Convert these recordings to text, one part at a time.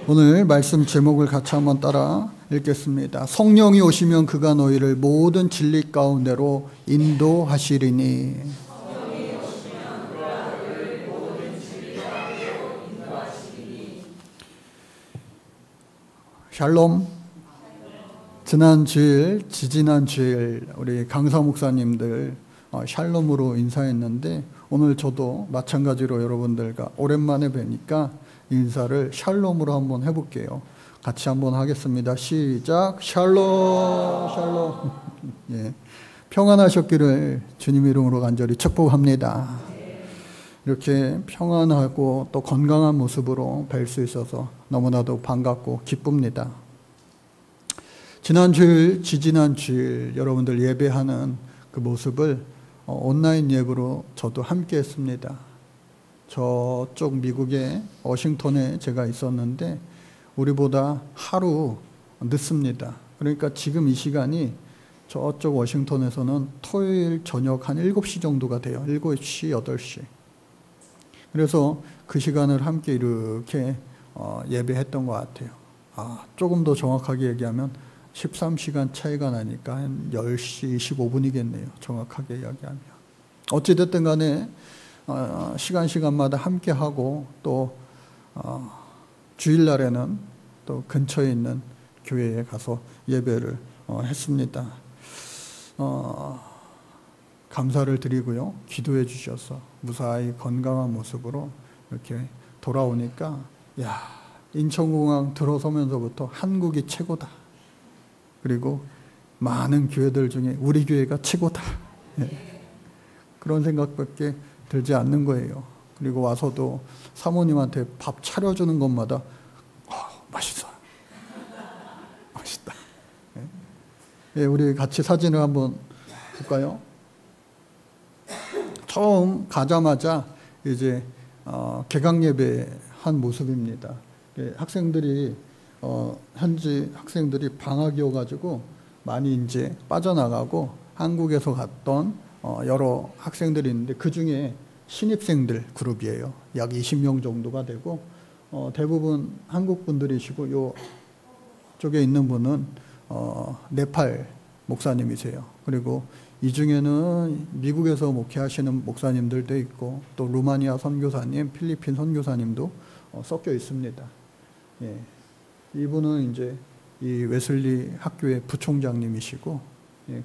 오늘 말씀 제목을 같이 한번 따라 읽겠습니다. 성령이 오시면 그가 너희를 모든 진리 가운데로 인도하시리니. 샬롬. 지난 주일, 지지난 주일 우리 강사 목사님들 샬롬으로 인사했는데 오늘 저도 마찬가지로 여러분들과 오랜만에 뵈니까 인사를 샬롬으로 한번 해볼게요. 같이 한번 하겠습니다. 시작. 샬롬, 샬롬. 예, 평안하셨기를 주님 이름으로 간절히 축복합니다. 이렇게 평안하고 또 건강한 모습으로 뵐 수 있어서 너무나도 반갑고 기쁩니다. 지난 주일, 지지난 주일 여러분들 예배하는 그 모습을 온라인 예배로 저도 함께 했습니다. 저쪽 미국의 워싱턴에 제가 있었는데 우리보다 하루 늦습니다. 그러니까 지금 이 시간이 저쪽 워싱턴에서는 토요일 저녁 한 7시 정도가 돼요. 7시, 8시. 그래서 그 시간을 함께 이렇게 예배했던 것 같아요. 조금 더 정확하게 얘기하면 13시간 차이가 나니까 한 10시 15분이겠네요. 정확하게 이야기하면. 어찌됐든 간에 시간마다 함께 하고 또 주일날에는 또 근처에 있는 교회에 가서 예배를 했습니다. 감사를 드리고요. 기도해 주셔서 무사히 건강한 모습으로 이렇게 돌아오니까 인천공항 들어서면서부터 한국이 최고다. 그리고 많은 교회들 중에 우리 교회가 최고다. 그런 생각밖에 들지 않는 거예요. 그리고 와서도 사모님한테 밥 차려주는 것마다 맛있어. 맛있다. 우리 같이 사진을 한번 볼까요? 처음 가자마자 이제 개강 예배 한 모습입니다. 학생들이 현지 학생들이 방학이어가지고 많이 이제 빠져나가고 한국에서 갔던 여러 학생들이 있는데 그 중에 신입생들 그룹이에요. 약 20명 정도가 되고 대부분 한국 분들이시고 요 쪽에 있는 분은 네팔 목사님이세요. 그리고 이 중에는 미국에서 목회하시는 목사님들도 있고 또 루마니아 선교사님, 필리핀 선교사님도 섞여 있습니다. 예. 이분은 이제 이 웨슬리 학교의 부총장님이시고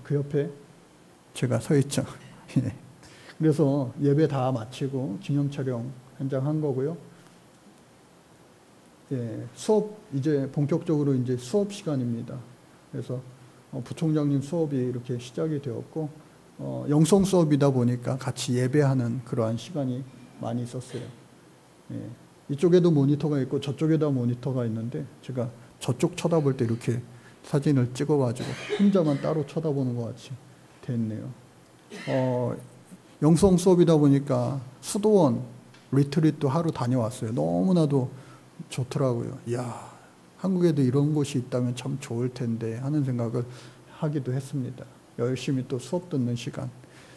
그 옆에 제가 서 있죠. 그래서 예배 다 마치고 기념 촬영 현장 한 거고요. 수업 이제 본격적으로 이제 수업 시간입니다. 그래서 부총장님 수업이 이렇게 시작이 되었고 영성 수업이다 보니까 같이 예배하는 그러한 시간이 많이 있었어요. 이쪽에도 모니터가 있고 저쪽에다 모니터가 있는데 제가 저쪽 쳐다볼 때 이렇게 사진을 찍어가지고 혼자만 따로 쳐다보는 것 같이 됐네요. 영성 수업이다 보니까 수도원 리트릿도 하루 다녀왔어요. 너무나도 좋더라고요. 이야, 한국에도 이런 곳이 있다면 참 좋을 텐데 하는 생각을 하기도 했습니다. 열심히 또 수업 듣는 시간.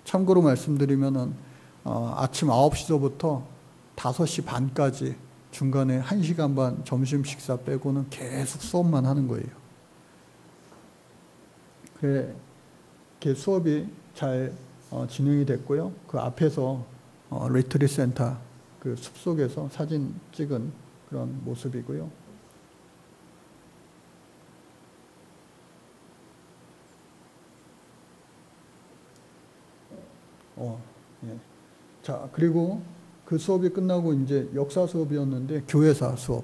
참고로 말씀드리면은 아침 9시서부터 5시 반까지 중간에 1시간 반 점심 식사 빼고는 계속 수업만 하는 거예요. 그 수업이 잘 진행이 됐고요. 그 앞에서 리트릿 센터 그 숲속에서 사진 찍은 그런 모습이고요. 예. 자, 그리고 그 수업이 끝나고 이제 역사 수업이었는데 교회사 수업.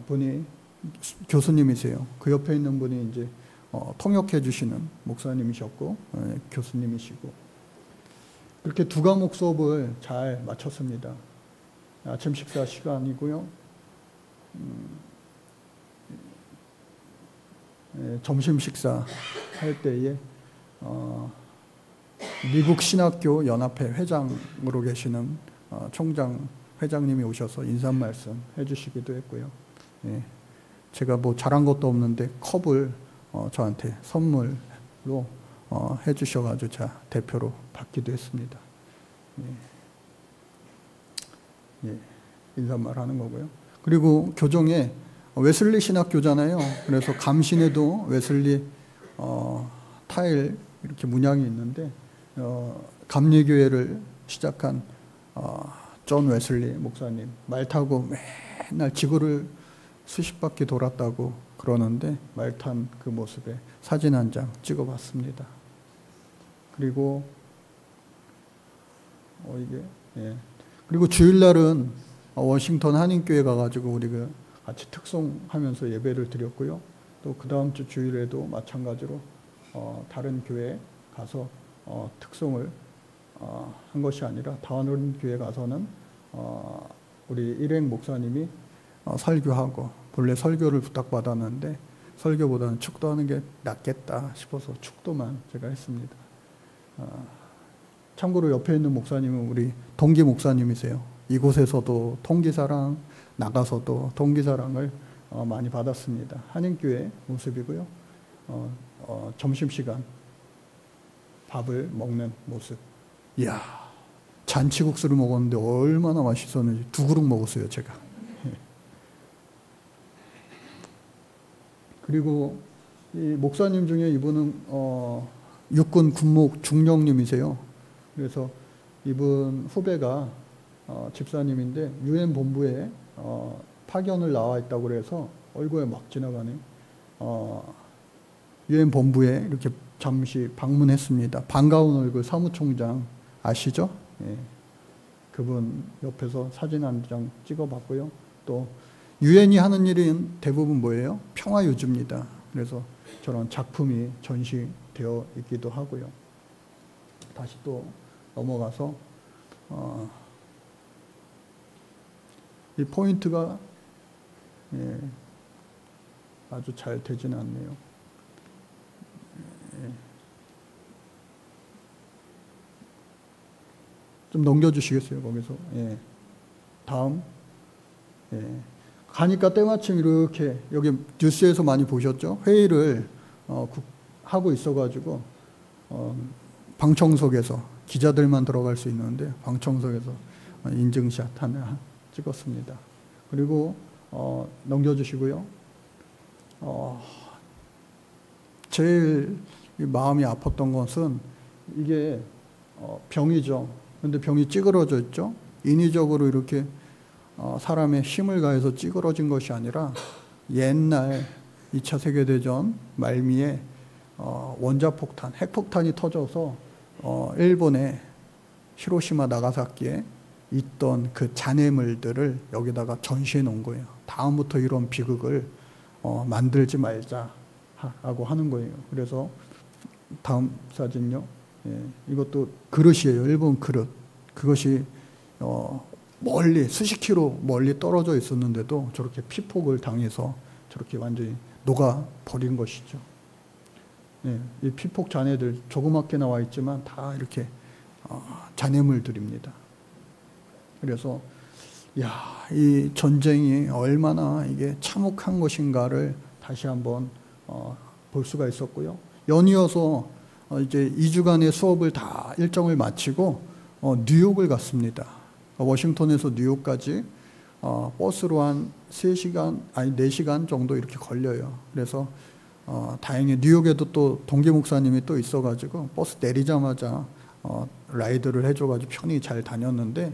분이 교수님이세요. 그 옆에 있는 분이 이제 통역해 주시는 목사님이셨고 교수님이시고 그렇게 두 과목 수업을 잘 마쳤습니다. 아침 식사 시간이고요. 점심 식사 할 때에 미국 신학교 연합회 회장으로 계시는 총장 회장님이 오셔서 인사 말씀 해주시기도 했고요. 제가 뭐 잘한 것도 없는데 컵을 저한테 선물로 해주셔가지고 제가 대표로 받기도 했습니다. 인사말 하는 거고요. 그리고 교정에 웨슬리 신학교잖아요. 그래서 감신에도 웨슬리 타일 이렇게 문양이 있는데 감리교회를 시작한 존 웨슬리 목사님 말 타고 맨날 지구를 수십 바퀴 돌았다고 그러는데 말 탄 그 모습에 사진 한 장 찍어봤습니다. 그리고 그리고 주일날은 워싱턴 한인교회 가가지고 우리가 같이 특송하면서 예배를 드렸고요. 또 그 다음 주 주일에도 마찬가지로 다른 교회에 가서 특송을 한 것이 아니라 다원 교회 가서는 우리 일행 목사님이 설교하고 본래 설교를 부탁받았는데 설교보다는 축도하는 게 낫겠다 싶어서 축도만 제가 했습니다. 참고로 옆에 있는 목사님은 우리 동기 목사님이세요. 이곳에서도 동기사랑, 나가서도 동기사랑을 많이 받았습니다. 한인교회 모습이고요. 점심시간 밥을 먹는 모습. 이야, 잔치국수를 먹었는데 얼마나 맛있었는지 2그릇 먹었어요, 제가. 그리고 이 목사님 중에 이분은 육군 군목 중령님이세요. 그래서 이분 후배가 집사님인데 유엔 본부에 파견을 나와 있다고 그래서 얼굴에 막 지나가네. 유엔 본부에 이렇게 잠시 방문했습니다. 반가운 얼굴 사무총장 아시죠? 예. 그분 옆에서 사진 한 장 찍어봤고요. 또 유엔이 하는 일은 대부분 뭐예요? 평화 유지입니다. 그래서 저런 작품이 전시되어 있기도 하고요. 다시 또 넘어가서 이 포인트가 아주 잘 되지는 않네요. 좀 넘겨주시겠어요, 거기서. 다음. 가니까 때마침 이렇게 여기 뉴스에서 많이 보셨죠? 회의를 하고 있어가지고 방청석에서 기자들만 들어갈 수 있는데 방청석에서 인증샷 하나 찍었습니다. 그리고 넘겨주시고요. 제일 마음이 아팠던 것은 이게 병이죠. 근데 병이 찌그러져 있죠. 인위적으로 이렇게 사람의 힘을 가해서 찌그러진 것이 아니라 옛날 2차 세계대전 말미에 원자폭탄, 핵폭탄이 터져서 일본의 히로시마 나가사키에 있던 그 잔해물들을 여기다가 전시해 놓은 거예요. 다음부터 이런 비극을 만들지 말자 하고 하는 거예요. 그래서 다음 사진요. 이것도 그릇이에요. 일본 그릇. 그것이 멀리 수십 킬로 멀리 떨어져 있었는데도 저렇게 피폭을 당해서 저렇게 완전히 녹아 버린 것이죠. 이 피폭 잔해들 조그맣게 나와 있지만 다 이렇게 잔해물들입니다. 그래서 이 전쟁이 얼마나 이게 참혹한 것인가를 다시 한번 볼 수가 있었고요. 연이어서 이제 2주간의 수업을 다 일정을 마치고 뉴욕을 갔습니다. 워싱턴에서 뉴욕까지 버스로 한 3시간, 아니 4시간 정도 이렇게 걸려요. 그래서 다행히 뉴욕에도 또 동기 목사님이 또 있어가지고 버스 내리자마자 라이드를 해줘가지고 편히 잘 다녔는데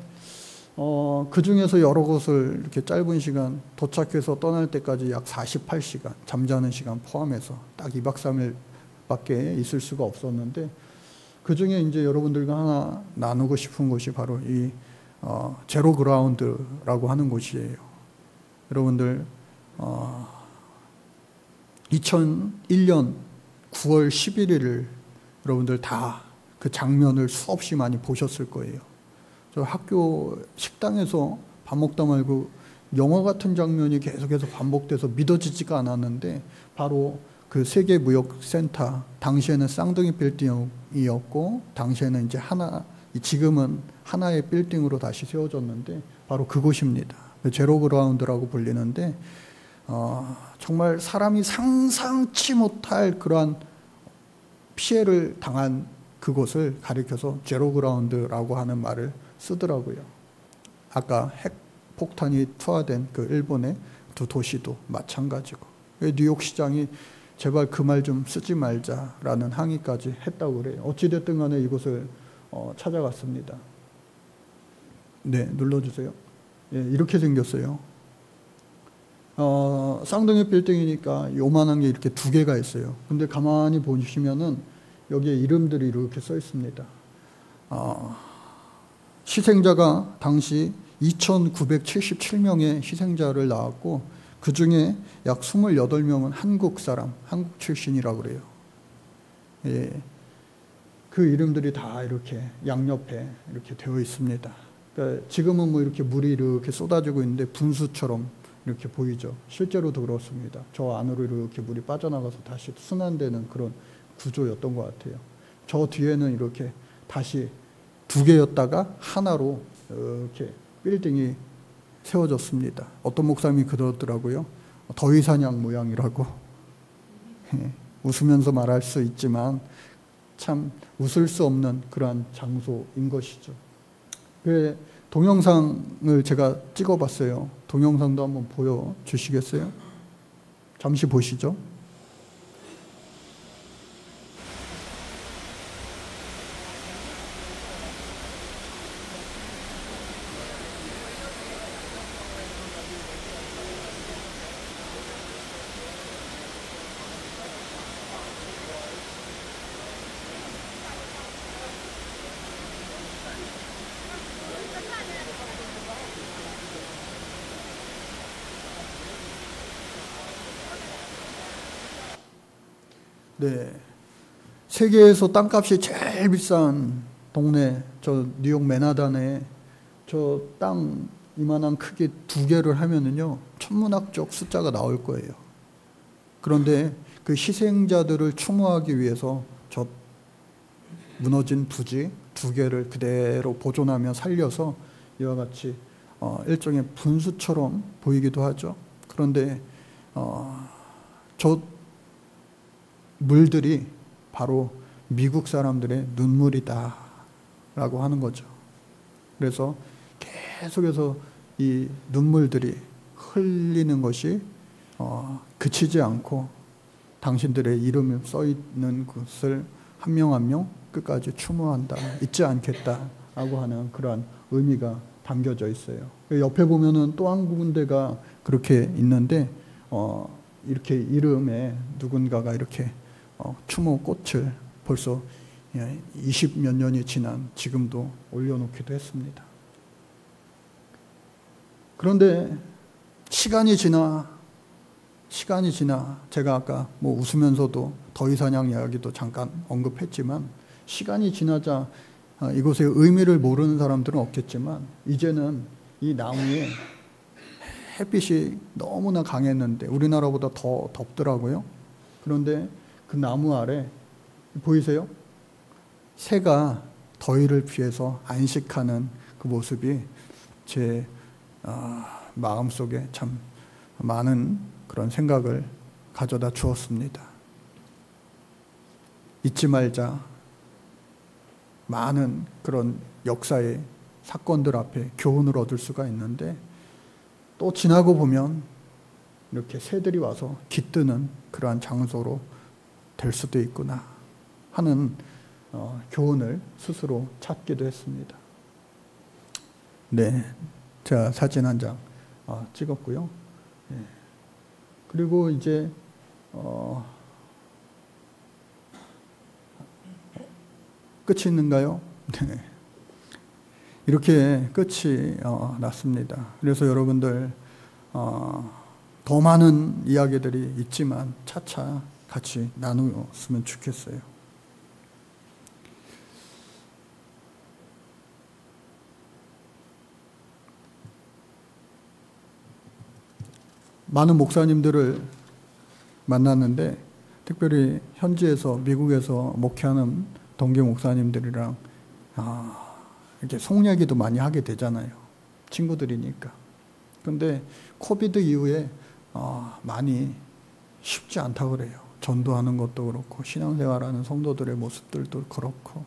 그 중에서 여러 곳을 이렇게 짧은 시간 도착해서 떠날 때까지 약 48시간 잠자는 시간 포함해서 딱 2박 3일밖에 있을 수가 없었는데 그 중에 이제 여러분들과 하나 나누고 싶은 곳이 바로 이 제로 그라운드라고 하는 곳이에요. 여러분들 2001년 9월 11일을 여러분들 다 그 장면을 수없이 많이 보셨을 거예요. 저 학교 식당에서 밥 먹다 말고 영화 같은 장면이 계속해서 반복돼서 믿어지지가 않았는데 바로 그 세계무역센터, 당시에는 쌍둥이 빌딩이었고 당시에는 이제 지금은 하나의 빌딩으로 다시 세워졌는데 바로 그곳입니다. 제로 그라운드라고 불리는데 정말 사람이 상상치 못할 그러한 피해를 당한 그곳을 가리켜서 제로 그라운드라고 하는 말을 쓰더라고요. 아까 핵 폭탄이 투하된 그 일본의 두 도시도 마찬가지고, 뉴욕 시장이 제발 그 말 좀 쓰지 말자라는 항의까지 했다고 그래요. 어찌됐든 간에 이곳을 찾아갔습니다. 네, 눌러주세요. 예, 이렇게 생겼어요. 쌍둥이 빌딩이니까 요만한 게 이렇게 두 개가 있어요. 근데 가만히 보시면은 여기에 이름들이 이렇게 써 있습니다. 희생자가 당시 2,977명의 희생자를 낳았고, 그 중에 약 28명은 한국 사람, 한국 출신이라고 그래요. 예, 그 이름들이 다 이렇게 양옆에 이렇게 되어 있습니다. 그러니까 지금은 뭐 이렇게 물이 이렇게 쏟아지고 있는데 분수처럼 이렇게 보이죠. 실제로도 그렇습니다. 저 안으로 이렇게 물이 빠져나가서 다시 순환되는 그런 구조였던 것 같아요. 저 뒤에는 이렇게 다시 두 개였다가 하나로 이렇게 빌딩이 세워졌습니다. 어떤 목사님이 그러더라고요. 더위사냥 모양이라고. 웃으면서 말할 수 있지만 참 웃을 수 없는 그러한 장소인 것이죠. 동영상을 제가 찍어봤어요. 동영상도 한번 보여주시겠어요? 잠시 보시죠. 네, 세계에서 땅값이 제일 비싼 동네, 저 뉴욕 맨하탄에 저 땅 이만한 크기 두 개를 하면은요, 천문학적 숫자가 나올 거예요. 그런데 그 희생자들을 추모하기 위해서 저 무너진 부지 두 개를 그대로 보존하며 살려서 이와 같이 일종의 분수처럼 보이기도 하죠. 그런데 저 물들이 바로 미국 사람들의 눈물이다 라고 하는 거죠. 그래서 계속해서 이 눈물들이 흘리는 것이 그치지 않고 당신들의 이름이 써 있는 것을 한 명 한 명 끝까지 추모한다, 잊지 않겠다 라고 하는 그러한 의미가 담겨져 있어요. 옆에 보면은 또 한 군데가 그렇게 있는데 이렇게 이름에 누군가가 이렇게 추모 꽃을 벌써 20몇 년이 지난 지금도 올려놓기도 했습니다. 그런데 시간이 지나 제가 아까 뭐 웃으면서도 더위사냥 이야기도 잠깐 언급했지만, 시간이 지나자 이곳의 의미를 모르는 사람들은 없겠지만, 이제는 이 나무에 햇빛이 너무나 강했는데 우리나라보다 더 덥더라고요. 그런데 그 나무 아래 보이세요? 새가 더위를 피해서 안식하는 그 모습이 제 마음속에 참 많은 그런 생각을 가져다 주었습니다. 잊지 말자. 많은 그런 역사의 사건들 앞에 교훈을 얻을 수가 있는데, 또 지나고 보면 이렇게 새들이 와서 깃드는 그러한 장소로 될 수도 있구나 하는 교훈을 스스로 찾기도 했습니다. 네, 제가 사진 한 장 찍었고요. 네. 그리고 이제 끝이 있는가요? 네. 이렇게 끝이 났습니다. 그래서 여러분들 더 많은 이야기들이 있지만 차차 같이 나누었으면 좋겠어요. 많은 목사님들을 만났는데, 특별히 현지에서 미국에서 목회하는 동기 목사님들이랑 이렇게 속 얘기도 많이 하게 되잖아요. 친구들이니까. 근데 코비드 이후에 많이 쉽지 않다고 그래요. 전도하는 것도 그렇고 신앙생활하는 성도들의 모습들도 그렇고,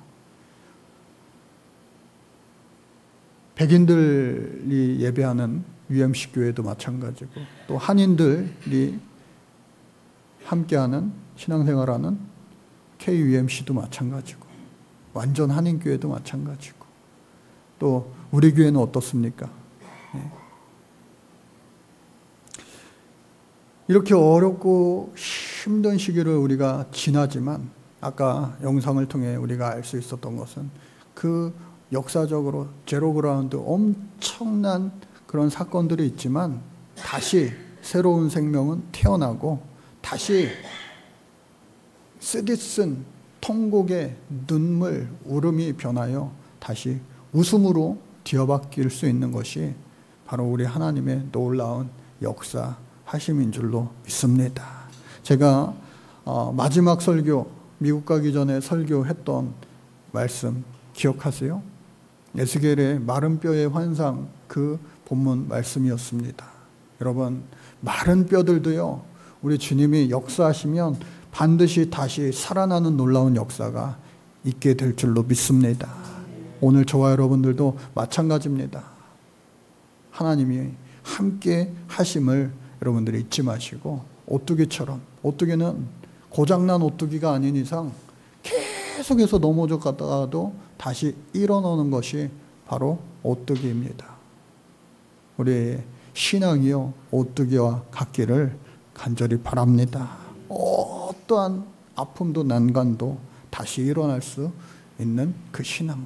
백인들이 예배하는 UMC 교회도 마찬가지고 또 한인들이 함께하는 신앙생활하는 KUMC도 마찬가지고 완전 한인교회도 마찬가지고 또 우리 교회는 어떻습니까? 네. 이렇게 어렵고 힘든 시기를 우리가 지나지만 아까 영상을 통해 우리가 알 수 있었던 것은 그 역사적으로 제로그라운드 엄청난 그런 사건들이 있지만 다시 새로운 생명은 태어나고 다시 쓰디쓴 통곡의 눈물, 울음이 변하여 다시 웃음으로 뒤어바뀔 수 있는 것이 바로 우리 하나님의 놀라운 역사하심인 줄로 믿습니다. 제가 마지막 설교, 미국 가기 전에 설교했던 말씀 기억하세요? 에스겔의 마른 뼈의 환상, 그 본문 말씀이었습니다. 여러분, 마른 뼈들도요, 우리 주님이 역사하시면 반드시 다시 살아나는 놀라운 역사가 있게 될 줄로 믿습니다. 오늘 저와 여러분들도 마찬가지입니다. 하나님이 함께 하심을 여러분들이 잊지 마시고 오뚜기처럼, 오뚜기는 고장난 오뚜기가 아닌 이상 계속해서 넘어져 가다가도 다시 일어나는 것이 바로 오뚜기입니다. 우리의 신앙이요 오뚜기와 같기를 간절히 바랍니다. 어떠한 아픔도 난관도 다시 일어날 수 있는 그 신앙.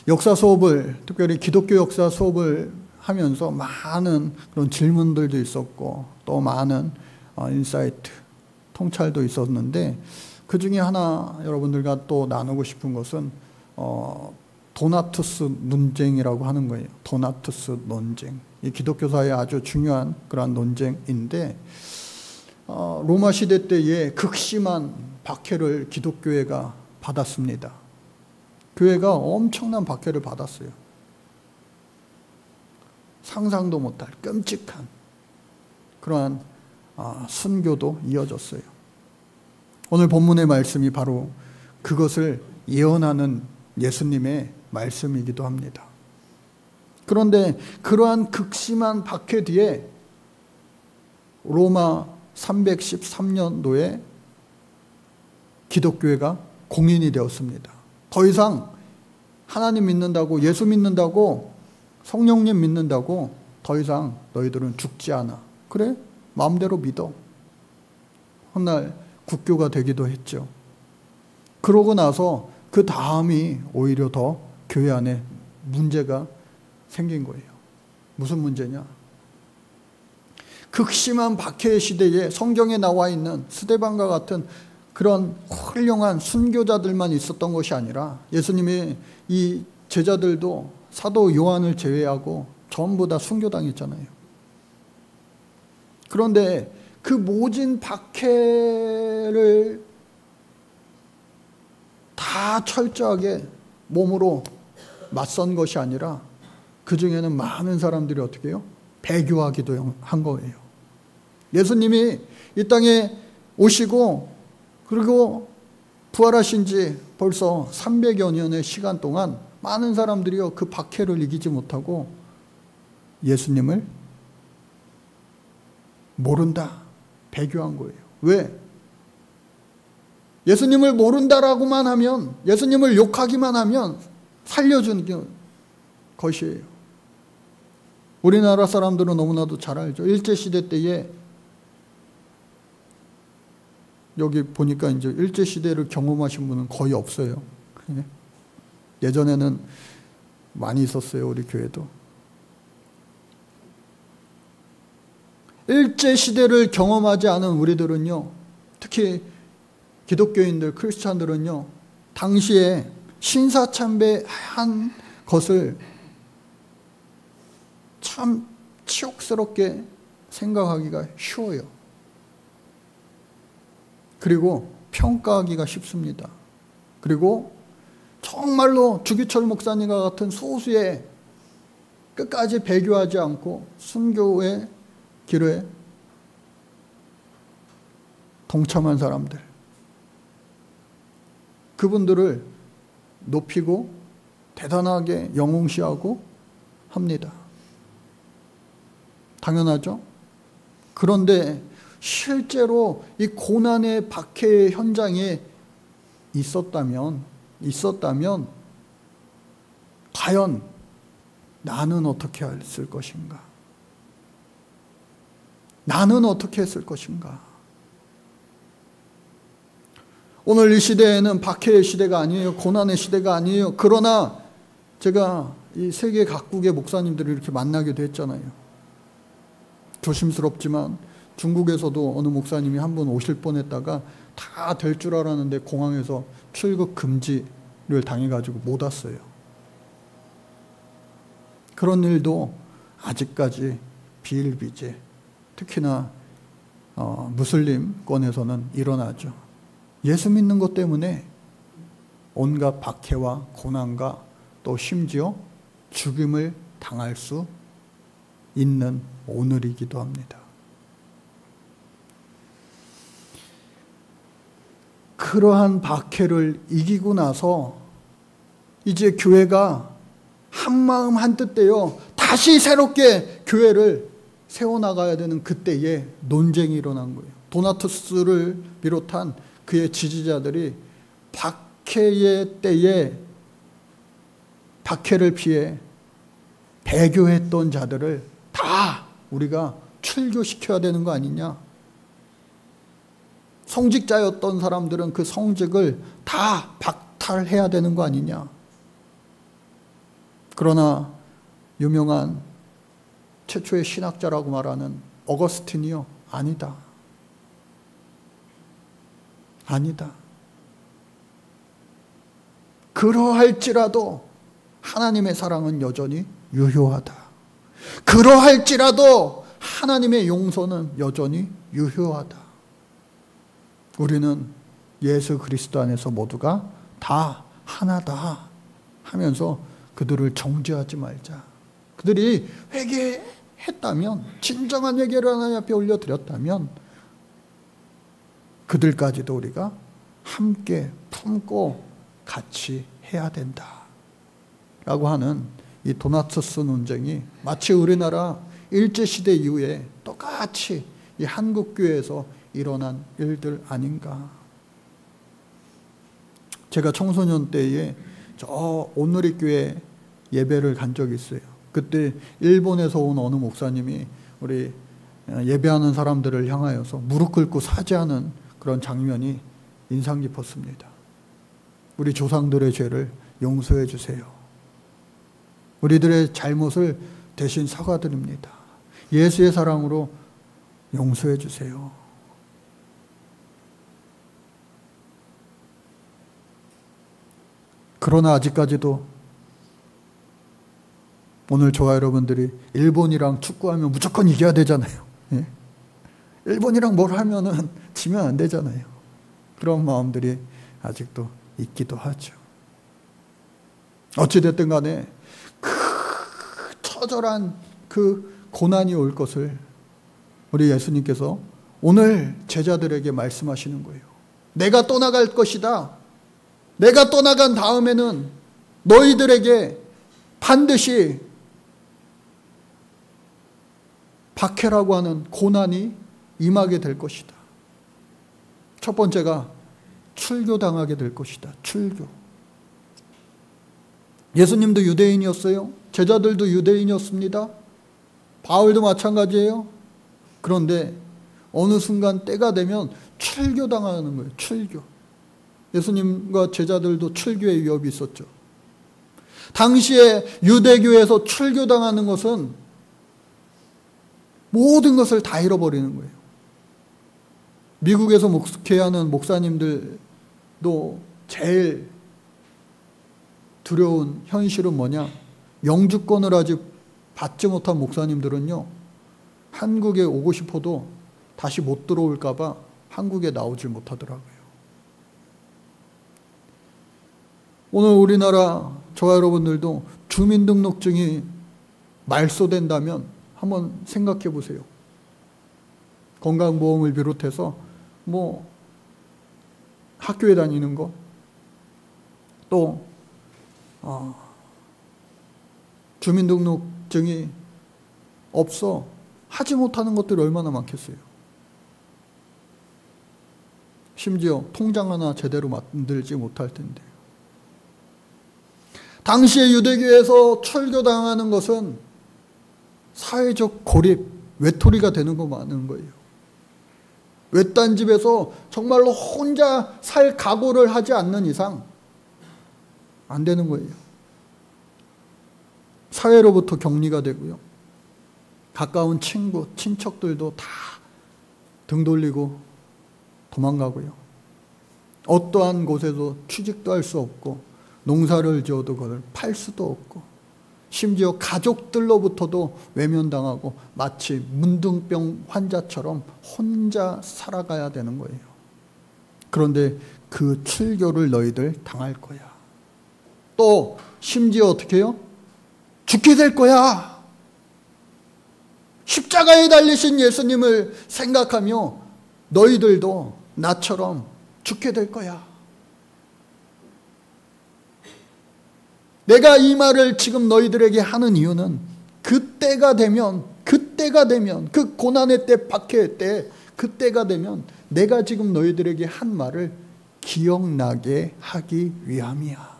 역사 수업을, 특별히 기독교 역사 수업을 하면서 많은 그런 질문들도 있었고 또 많은 인사이트, 통찰도 있었는데 그 중에 하나 여러분들과 또 나누고 싶은 것은 도나투스 논쟁이라고 하는 거예요. 도나투스 논쟁. 이 기독교사의 아주 중요한 그러한 논쟁인데 로마 시대 때에 극심한 박해를 기독교회가 받았습니다. 교회가 엄청난 박해를 받았어요. 상상도 못할 끔찍한 그러한 순교도 이어졌어요. 오늘 본문의 말씀이 바로 그것을 예언하는 예수님의 말씀이기도 합니다. 그런데 그러한 극심한 박해 뒤에 로마 313년도에 기독교회가 공인이 되었습니다. 더 이상 하나님 믿는다고, 예수 믿는다고, 성령님 믿는다고 더 이상 너희들은 죽지 않아. 그래? 마음대로 믿어. 훗날 국교가 되기도 했죠. 그러고 나서 그 다음이 오히려 더 교회 안에 문제가 생긴 거예요. 무슨 문제냐? 극심한 박해의 시대에 성경에 나와 있는 스데반과 같은 그런 훌륭한 순교자들만 있었던 것이 아니라 예수님의 이 제자들도 사도 요한을 제외하고 전부 다 순교당했잖아요. 그런데 그 모진 박해를 다 철저하게 몸으로 맞선 것이 아니라 그 중에는 많은 사람들이 어떻게 해요? 배교하기도 한 거예요. 예수님이 이 땅에 오시고 그리고 부활하신 지 벌써 300여 년의 시간 동안 많은 사람들이요 그 박해를 이기지 못하고 예수님을 모른다, 배교한 거예요. 왜? 예수님을 모른다라고만 하면, 예수님을 욕하기만 하면 살려주는 것이에요. 우리나라 사람들은 너무나도 잘 알죠. 일제시대 때에 여기 보니까 이제 일제시대를 경험하신 분은 거의 없어요. 예전에는 많이 있었어요, 우리 교회도. 일제시대를 경험하지 않은 우리들은요, 특히 기독교인들, 크리스찬들은요, 당시에 신사참배한 것을 참 치욕스럽게 생각하기가 쉬워요. 그리고 평가하기가 쉽습니다. 그리고 정말로 주기철 목사님과 같은 소수의 끝까지 배교하지 않고 순교의 길에 동참한 사람들, 그분들을 높이고 대단하게 영웅시하고 합니다. 당연하죠. 그런데 실제로 이 고난의 박해 현장에 있었다면 과연 나는 어떻게 했을 것인가? 나는 어떻게 했을 것인가? 오늘 이 시대에는 박해의 시대가 아니에요. 고난의 시대가 아니에요. 그러나 제가 이 세계 각국의 목사님들을 이렇게 만나게 됐잖아요. 조심스럽지만 중국에서도 어느 목사님이 한 분 오실 뻔했다가 다 될 줄 알았는데 공항에서 출국 금지를 당해가지고 못 왔어요. 그런 일도 아직까지 비일비재, 특히나 무슬림권에서는 일어나죠. 예수 믿는 것 때문에 온갖 박해와 고난과 또 심지어 죽임을 당할 수 있는 오늘이기도 합니다. 그러한 박해를 이기고 나서 이제 교회가 한마음 한뜻되어 다시 새롭게 교회를 세워나가야 되는 그때에 논쟁이 일어난 거예요. 도나투스를 비롯한 그의 지지자들이 박해의 때에 박해를 피해 배교했던 자들을 다 우리가 출교시켜야 되는 거 아니냐. 성직자였던 사람들은 그 성직을 다 박탈해야 되는 거 아니냐. 그러나 유명한 최초의 신학자라고 말하는 어거스틴이요, 아니다. 아니다. 그러할지라도 하나님의 사랑은 여전히 유효하다. 그러할지라도 하나님의 용서는 여전히 유효하다. 우리는 예수 그리스도 안에서 모두가 다 하나다 하면서 그들을 정죄하지 말자. 그들이 회개했다면, 진정한 회개를 하나님 앞에 올려드렸다면 그들까지도 우리가 함께 품고 같이 해야 된다 라고 하는 이 도나투스 논쟁이 마치 우리나라 일제시대 이후에 똑같이 이 한국교회에서 일어난 일들 아닌가. 제가 청소년 때에 저 온누리교회 예배를 간 적이 있어요. 그때 일본에서 온 어느 목사님이 우리 예배하는 사람들을 향하여서 무릎 꿇고 사죄하는 그런 장면이 인상 깊었습니다. 우리 조상들의 죄를 용서해 주세요. 우리들의 잘못을 대신 사과드립니다. 예수의 사랑으로 용서해 주세요. 그러나 아직까지도 오늘 저와 여러분들이 일본이랑 축구하면 무조건 이겨야 되잖아요. 예? 일본이랑 뭘 하면은 지면 안 되잖아요. 그런 마음들이 아직도 있기도 하죠. 어찌됐든 간에 처절한 그 고난이 올 것을 우리 예수님께서 오늘 제자들에게 말씀하시는 거예요. 내가 떠나갈 것이다. 내가 떠나간 다음에는 너희들에게 반드시 박해라고 하는 고난이 임하게 될 것이다. 첫 번째가 출교당하게 될 것이다. 출교. 예수님도 유대인이었어요. 제자들도 유대인이었습니다. 바울도 마찬가지예요. 그런데 어느 순간 때가 되면 출교당하는 거예요. 출교. 예수님과 제자들도 출교의 위협이 있었죠. 당시에 유대교에서 출교당하는 것은 모든 것을 다 잃어버리는 거예요. 미국에서 목회하는 목사님들도 제일 두려운 현실은 뭐냐? 영주권을 아직 받지 못한 목사님들은요, 한국에 오고 싶어도 다시 못 들어올까 봐 한국에 나오질 못하더라고요. 오늘 우리나라 저와 여러분들도 주민등록증이 말소된다면 한번 생각해 보세요. 건강보험을 비롯해서 뭐 학교에 다니는 거, 또 주민등록증이 없어 하지 못하는 것들이 얼마나 많겠어요. 심지어 통장 하나 제대로 만들지 못할 텐데. 당시에 유대교에서 철교당하는 것은 사회적 고립, 외톨이가 되는 거 많은 거예요. 외딴 집에서 정말로 혼자 살 각오를 하지 않는 이상 안 되는 거예요. 사회로부터 격리가 되고요. 가까운 친구, 친척들도 다 등 돌리고 도망가고요. 어떠한 곳에도 취직도 할 수 없고 농사를 지어도 그걸 팔 수도 없고 심지어 가족들로부터도 외면당하고 마치 문둥병 환자처럼 혼자 살아가야 되는 거예요. 그런데 그 출교를 너희들 당할 거야. 또 심지어 어떻게 해요? 죽게 될 거야. 십자가에 달리신 예수님을 생각하며 너희들도 나처럼 죽게 될 거야. 내가 이 말을 지금 너희들에게 하는 이유는 그때가 되면 그 고난의 때, 박해의 때, 그때가 되면 내가 지금 너희들에게 한 말을 기억나게 하기 위함이야.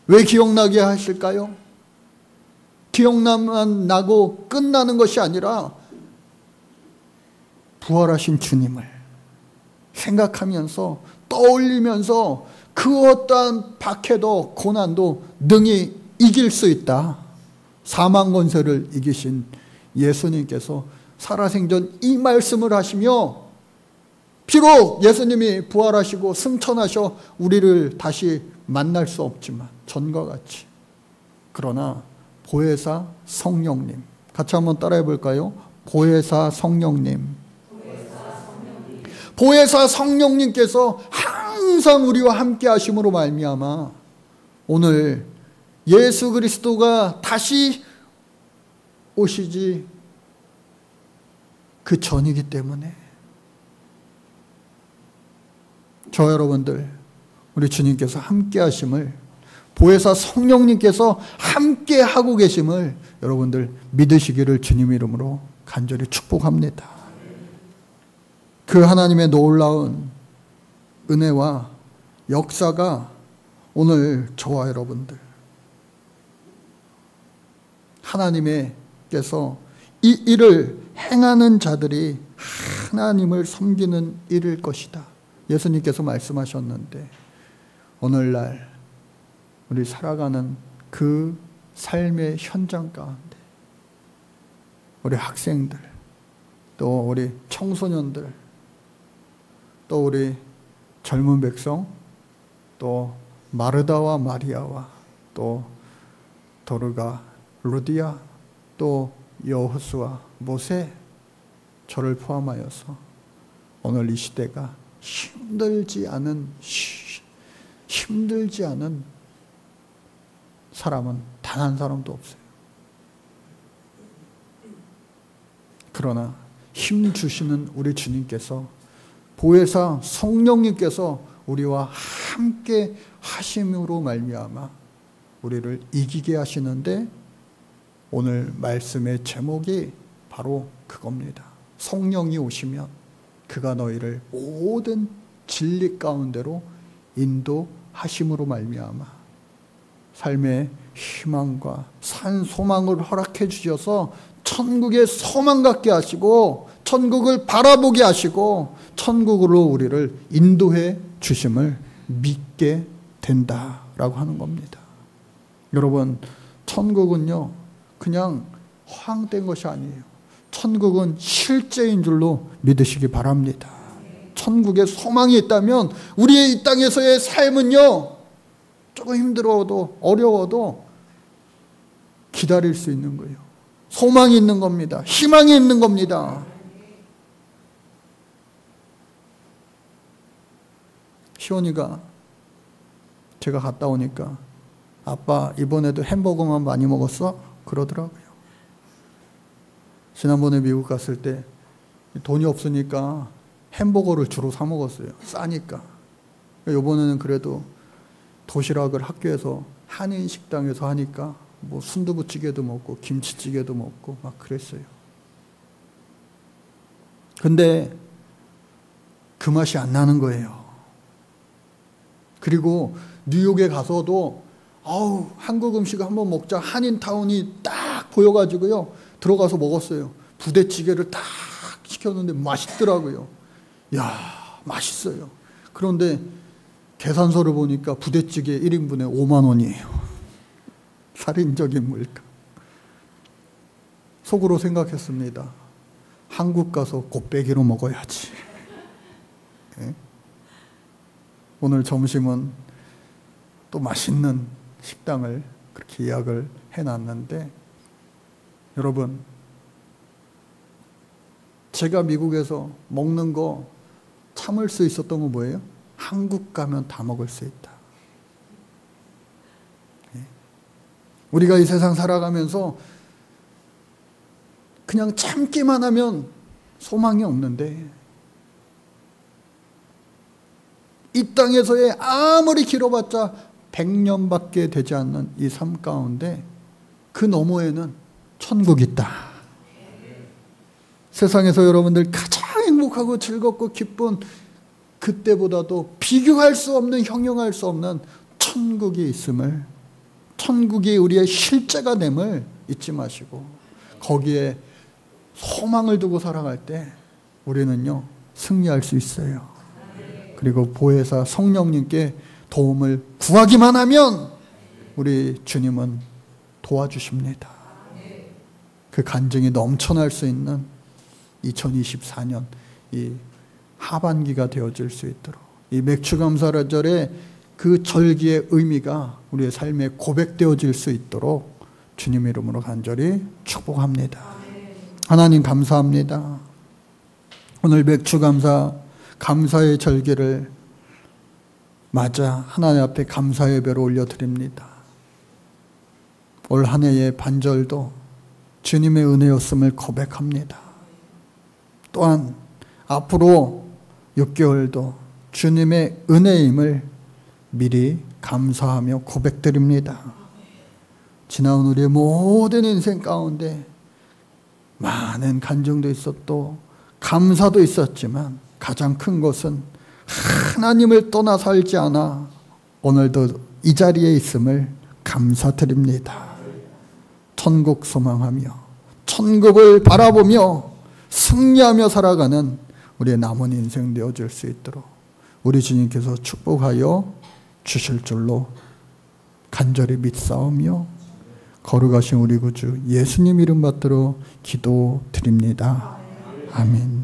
왜 기억나게 하실까요? 기억나만 나고 끝나는 것이 아니라 부활하신 주님을 생각하면서 떠올리면서 그 어떠한 박해도 고난도 능히 이길 수 있다. 사망 권세를 이기신 예수님께서 살아생전 이 말씀을 하시며 비록 예수님이 부활하시고 승천하셔 우리를 다시 만날 수 없지만 전과 같이 그러나 보혜사 성령님 같이 한번 따라해 볼까요? 보혜사 성령님. 보혜사 성령님께서 항상 우리와 함께 하심으로 말미암아 오늘 예수 그리스도가 다시 오시지 그 전이기 때문에 저 여러분들 우리 주님께서 함께 하심을 보혜사 성령님께서 함께 하고 계심을 여러분들 믿으시기를 주님 이름으로 간절히 축복합니다. 그 하나님의 놀라운 은혜와 역사가 오늘 저와 여러분들 하나님께서 이 일을 행하는 자들이 하나님을 섬기는 일일 것이다. 예수님께서 말씀하셨는데 오늘날 우리 살아가는 그 삶의 현장 가운데 우리 학생들 또 우리 청소년들 또 우리 젊은 백성 또 마르다와 마리아와 또 도르가 루디아 또 여호수아 모세 저를 포함하여서 오늘 이 시대가 힘들지 않은 사람은 단 한 사람도 없어요. 그러나 힘 주시는 우리 주님께서 보혜사 성령님께서 우리와 함께 하심으로 말미암아 우리를 이기게 하시는데 오늘 말씀의 제목이 바로 그겁니다. 성령이 오시면 그가 너희를 모든 진리 가운데로 인도하심으로 말미암아 삶의 희망과 산 소망을 허락해 주셔서 천국의 소망 갖게 하시고 천국을 바라보게 하시고 천국으로 우리를 인도해 주심을 믿게 된다라고 하는 겁니다. 여러분 천국은요 그냥 허황된 것이 아니에요. 천국은 실제인 줄로 믿으시기 바랍니다. 천국에 소망이 있다면 우리의 이 땅에서의 삶은요 조금 힘들어도 어려워도 기다릴 수 있는 거예요. 소망이 있는 겁니다. 희망이 있는 겁니다. 시온이가 제가 갔다 오니까 아빠 이번에도 햄버거만 많이 먹었어? 그러더라고요. 지난번에 미국 갔을 때 돈이 없으니까 햄버거를 주로 사 먹었어요. 싸니까. 이번에는 그래도 도시락을 학교에서 한인 식당에서 하니까 뭐 순두부찌개도 먹고 김치찌개도 먹고 막 그랬어요. 근데 그 맛이 안 나는 거예요. 그리고 뉴욕에 가서도 한국 음식 한번 먹자. 한인타운이 딱 보여가지고요. 들어가서 먹었어요. 부대찌개를 딱 시켰는데 맛있더라고요. 야, 맛있어요. 그런데 계산서를 보니까 부대찌개 1인분에 5만 원이에요. 살인적인 물가. 속으로 생각했습니다. 한국 가서 곱빼기로 먹어야지. 네? 오늘 점심은 또 맛있는 식당을 그렇게 예약을 해놨는데, 여러분, 제가 미국에서 먹는 거 참을 수 있었던 건 뭐예요? 한국 가면 다 먹을 수 있다. 우리가 이 세상 살아가면서 그냥 참기만 하면 소망이 없는데, 이 땅에서의 아무리 길어봤자 100년밖에 되지 않는 이 삶 가운데 그 너머에는 천국이 있다. 세상에서 여러분들 가장 행복하고 즐겁고 기쁜 그때보다도 비교할 수 없는, 형용할 수 없는 천국이 있음을, 천국이 우리의 실제가 됨을 잊지 마시고, 거기에 소망을 두고 살아갈 때 우리는요 승리할 수 있어요. 그리고 보혜사 성령님께 도움을 구하기만 하면 우리 주님은 도와주십니다. 그 간증이 넘쳐날 수 있는 2024년 이 하반기가 되어질 수 있도록, 이 맥주감사절의 그 절기의 의미가 우리의 삶에 고백되어질 수 있도록 주님 이름으로 간절히 축복합니다. 하나님 감사합니다. 오늘 맥주감사, 감사의 절기를 맞아 하나님 앞에 감사 예배를 올려드립니다. 올 한 해의 반절도 주님의 은혜였음을 고백합니다. 또한 앞으로 6개월도 주님의 은혜임을 미리 감사하며 고백드립니다. 지나온 우리의 모든 인생 가운데 많은 간증도 있었고 감사도 있었지만 가장 큰 것은 하나님을 떠나 살지 않아 오늘도 이 자리에 있음을 감사드립니다. 천국 소망하며 천국을 바라보며 승리하며 살아가는 우리의 남은 인생 되어질 수 있도록 우리 주님께서 축복하여 주실 줄로 간절히 믿사오며 거룩하신 우리 구주 예수님 이름 받들어 기도드립니다. 아멘.